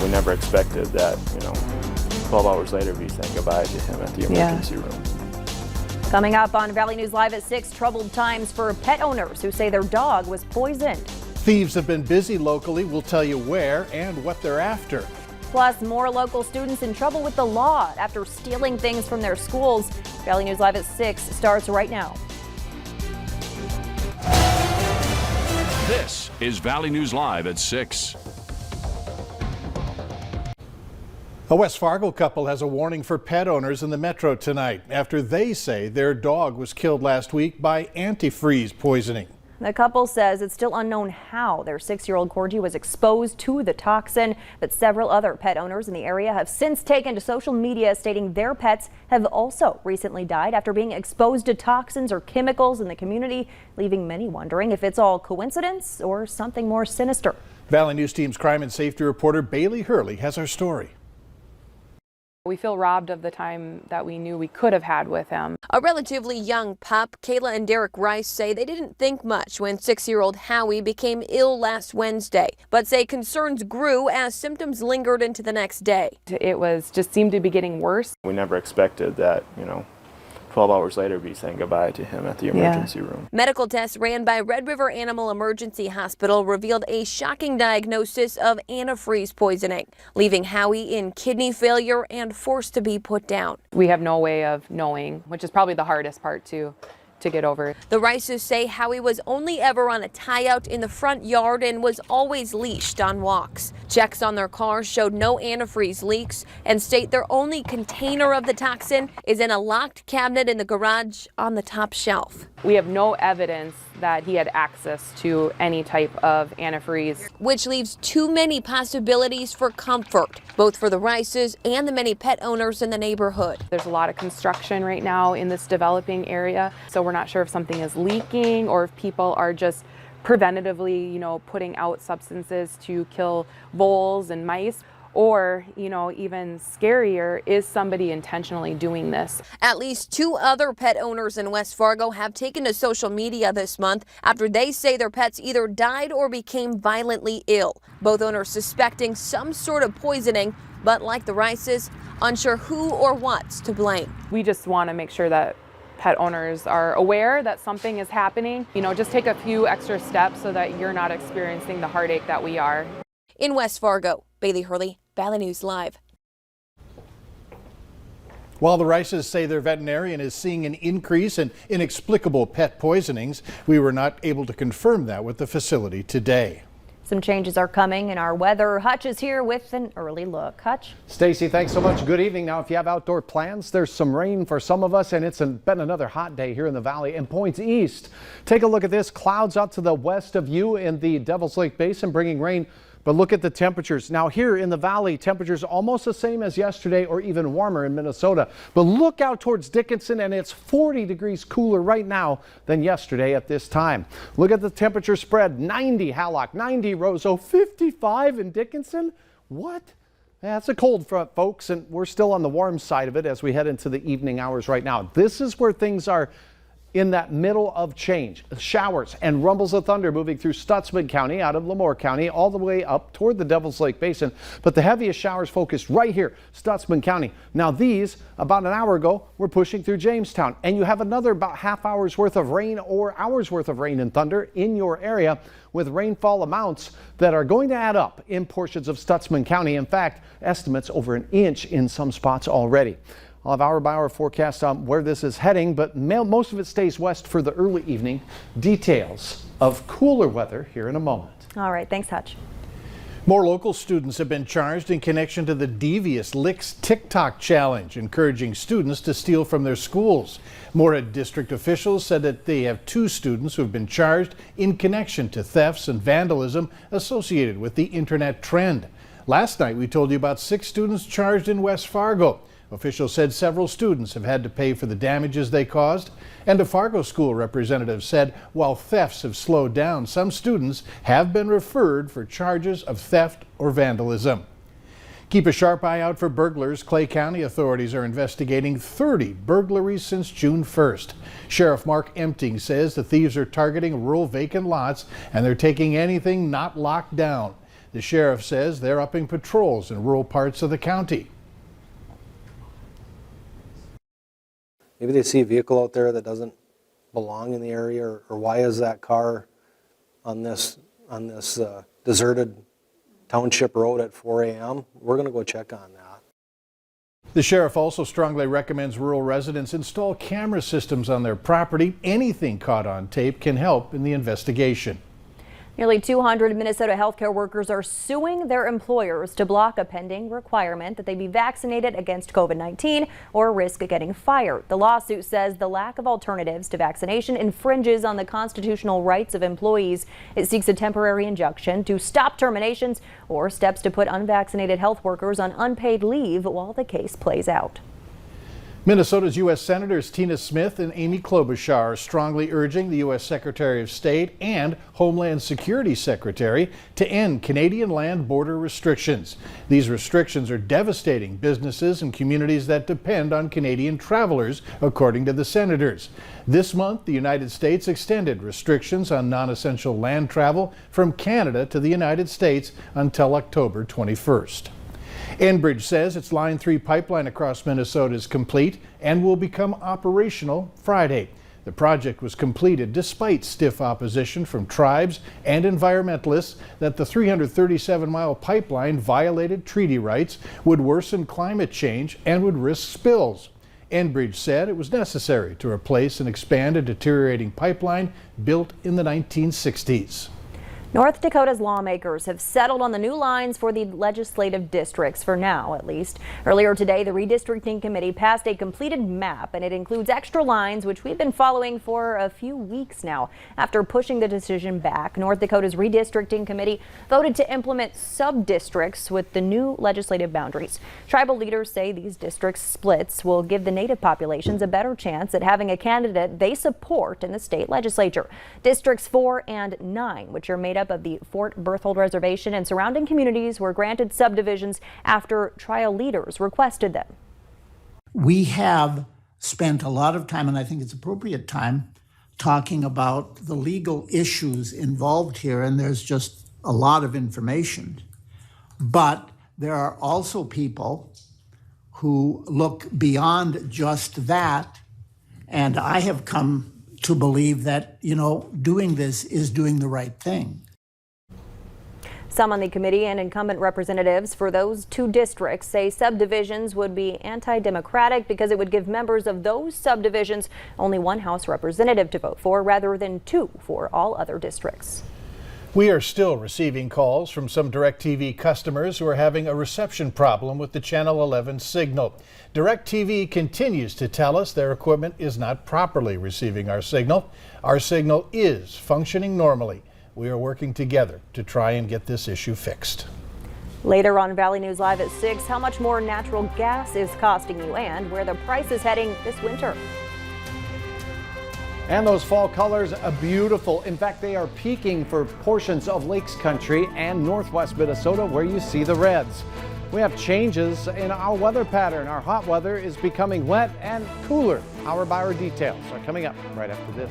We never expected that, 12 hours later be saying goodbye to him at the emergency room. Coming up on Valley News Live at 6, troubled times for pet owners who say their dog was poisoned. Thieves have been busy locally. We'll tell you where and what they're after. Plus, more local students in trouble with the law after stealing things from their schools. Valley News Live at 6 starts right now. This is Valley News Live at 6. A West Fargo couple has a warning for pet owners in the metro tonight after they say their dog was killed last week by antifreeze poisoning. The couple says it's still unknown how their 6-year-old corgi was exposed to the toxin, but several other pet owners in the area have since taken to social media stating their pets have also recently died after being exposed to toxins or chemicals in the community, leaving many wondering if it's all coincidence or something more sinister. Valley News Team's crime and safety reporter Bailey Hurley has our story. We feel robbed of the time that we knew we could have had with him. A relatively young pup, Kayla and Derek Rice say they didn't think much when 6-year-old Howie became ill last Wednesday, but say concerns grew as symptoms lingered into the next day. It just seemed to be getting worse. We never expected that, 12 hours later be saying goodbye to him at the emergency room. Medical tests ran by Red River Animal Emergency Hospital revealed a shocking diagnosis of antifreeze poisoning, leaving Howie in kidney failure and forced to be put down. We have no way of knowing, which is probably the hardest part to get over. The Rices say Howie was only ever on a tie-out in the front yard and was always leashed on walks. Checks on their car showed no antifreeze leaks and state their only container of the toxin is in a locked cabinet in the garage on the top shelf. We have no evidence that he had access to any type of antifreeze, which leaves too many possibilities for comfort, both for the Rices and the many pet owners in the neighborhood. There's a lot of construction right now in this developing area, so we're not sure if something is leaking or if people are just preventatively, putting out substances to kill voles and mice. Or, even scarier, is somebody intentionally doing this? At least 2 other pet owners in West Fargo have taken to social media this month after they say their pets either died or became violently ill. Both owners suspecting some sort of poisoning, but like the Rices, unsure who or what's to blame. We just want to make sure that pet owners are aware that something is happening. Just take a few extra steps so that you're not experiencing the heartache that we are. In West Fargo, Bailey Hurley, Valley News Live. While the Rices say their veterinarian is seeing an increase in inexplicable pet poisonings, we were not able to confirm that with the facility today. Some changes are coming in our weather. Hutch is here with an early look. Hutch? Stacy, thanks so much. Good evening. Now, if you have outdoor plans, there's some rain for some of us, and it's been another hot day here in the valley and points east. Take a look at this. Clouds out to the west of you in the Devil's Lake Basin bringing rain. But look at the temperatures. Now here in the valley, temperatures almost the same as yesterday or even warmer in Minnesota. But look out towards Dickinson and it's 40 degrees cooler right now than yesterday at this time. Look at the temperature spread. 90 Hallock, 90 Roseau, 55 in Dickinson. What? Yeah, it's a cold front, folks, and we're still on the warm side of it as we head into the evening hours right now. This is where things are in that middle of change. Showers and rumbles of thunder moving through Stutsman County out of Lemoore County all the way up toward the Devil's Lake Basin. But the heaviest showers focused right here, Stutsman County. Now these, about an hour ago, were pushing through Jamestown. And you have another about half hour's worth of rain or hour's worth of rain and thunder in your area with rainfall amounts that are going to add up in portions of Stutsman County. In fact, estimates over an inch in some spots already. I'll have hour-by-hour forecast on where this is heading, but most of it stays west for the early evening. Details of cooler weather here in a moment. All right, thanks, Hutch. More local students have been charged in connection to the devious Licks TikTok challenge, encouraging students to steal from their schools. Morehead district officials said that they have 2 students who have been charged in connection to thefts and vandalism associated with the internet trend. Last night, we told you about 6 students charged in West Fargo. Officials said several students have had to pay for the damages they caused. And a Fargo school representative said while thefts have slowed down, some students have been referred for charges of theft or vandalism. Keep a sharp eye out for burglars. Clay County authorities are investigating 30 burglaries since June 1st. Sheriff Mark Empting says the thieves are targeting rural vacant lots and they're taking anything not locked down. The sheriff says they're upping patrols in rural parts of the county. Maybe they see a vehicle out there that doesn't belong in the area, or why is that car on this deserted township road at 4 a.m.? We're going to go check on that. The sheriff also strongly recommends rural residents install camera systems on their property. Anything caught on tape can help in the investigation. Nearly 200 Minnesota healthcare workers are suing their employers to block a pending requirement that they be vaccinated against COVID-19 or risk getting fired. The lawsuit says the lack of alternatives to vaccination infringes on the constitutional rights of employees. It seeks a temporary injunction to stop terminations or steps to put unvaccinated health workers on unpaid leave while the case plays out. Minnesota's U.S. Senators Tina Smith and Amy Klobuchar are strongly urging the U.S. Secretary of State and Homeland Security Secretary to end Canadian land border restrictions. These restrictions are devastating businesses and communities that depend on Canadian travelers, according to the senators. This month, the United States extended restrictions on non-essential land travel from Canada to the United States until October 21st. Enbridge says its Line 3 pipeline across Minnesota is complete and will become operational Friday. The project was completed despite stiff opposition from tribes and environmentalists that the 337-mile pipeline violated treaty rights, would worsen climate change, and would risk spills. Enbridge said it was necessary to replace and expand a deteriorating pipeline built in the 1960s. North Dakota's lawmakers have settled on the new lines for the legislative districts, for now at least. Earlier today, the redistricting committee passed a completed map, and it includes extra lines, which we've been following for a few weeks now. After pushing the decision back, North Dakota's redistricting committee voted to implement sub-districts with the new legislative boundaries. Tribal leaders say these district splits will give the native populations a better chance at having a candidate they support in the state legislature. Districts 4 and 9, which are made up of the Fort Berthold Reservation and surrounding communities, were granted subdivisions after trial leaders requested them. We have spent a lot of time, and I think it's appropriate time, talking about the legal issues involved here, and there's just a lot of information. But there are also people who look beyond just that, and I have come to believe that, doing this is doing the right thing. Some on the committee and incumbent representatives for those two districts say subdivisions would be anti-democratic because it would give members of those subdivisions only one House representative to vote for rather than two for all other districts. We are still receiving calls from some DirecTV customers who are having a reception problem with the Channel 11 signal. DirecTV continues to tell us their equipment is not properly receiving our signal. Our signal is functioning normally. We are working together to try and get this issue fixed. Later on Valley News Live at 6, how much more natural gas is costing you and where the price is heading this winter. And those fall colors are beautiful. In fact, they are peaking for portions of Lakes Country and northwest Minnesota where you see the reds. We have changes in our weather pattern. Our hot weather is becoming wet and cooler. Hour by hour details are coming up right after this.